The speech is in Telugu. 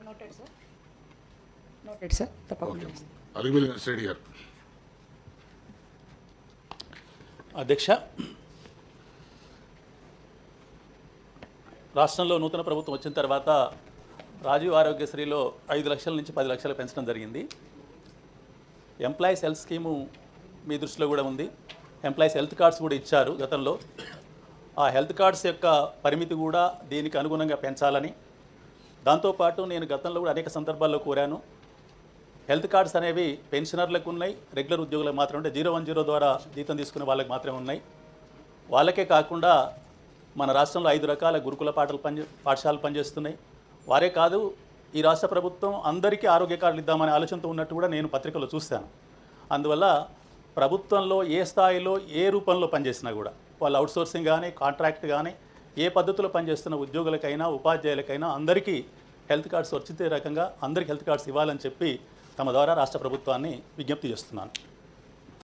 Noted sir. Noted sir. తప్పకుండా. అధ్యక్ష, రాష్ట్రంలో నూతన ప్రభుత్వం వచ్చిన తర్వాత రాజీవ్ ఆరోగ్యశ్రీలో 5 లక్షల నుంచి 10 లక్షలు పెంచడం జరిగింది. ఎంప్లాయీస్ హెల్త్ స్కీము మీ దృష్టిలో కూడా ఉంది. ఎంప్లాయీస్ హెల్త్ కార్డ్స్ కూడా ఇచ్చారు గతంలో. ఆ హెల్త్ కార్డ్స్ యొక్క పరిమితి కూడా దీనికి అనుగుణంగా పెంచాలని, దాంతోపాటు నేను గతంలో కూడా అనేక సందర్భాల్లో కోరాను. హెల్త్ కార్డ్స్ అనేవి పెన్షనర్లకు ఉన్నాయి, రెగ్యులర్ ఉద్యోగులకు మాత్రమే ఉంటాయి. 010 ద్వారా జీతం తీసుకునే వాళ్ళకి మాత్రమే ఉన్నాయి. వాళ్ళకే కాకుండా మన రాష్ట్రంలో 5 రకాల గురుకుల పాఠశాలలు పనిచేస్తున్నాయి. వారే కాదు, ఈ రాష్ట్ర ప్రభుత్వం అందరికీ ఆరోగ్య కార్డులు ఇద్దామనే ఆలోచనతో ఉన్నట్టు కూడా నేను పత్రికలో చూశాను. అందువల్ల ప్రభుత్వంలో ఏ స్థాయిలో ఏ రూపంలో పనిచేసినా కూడా వాళ్ళు అవుట్సోర్సింగ్ కానీ కాంట్రాక్ట్ కానీ ఏ పద్ధతిలో పనిచేస్తున్న ఉద్యోగులకైనా ఉపాధ్యాయులకైనా అందరికీ హెల్త్ కార్డ్స్ వచ్చే రకంగా అందరికీ హెల్త్ కార్డ్స్ ఇవ్వాలని చెప్పి తమ ద్వారా రాష్ట్ర ప్రభుత్వాన్ని విజ్ఞప్తి చేస్తున్నాను.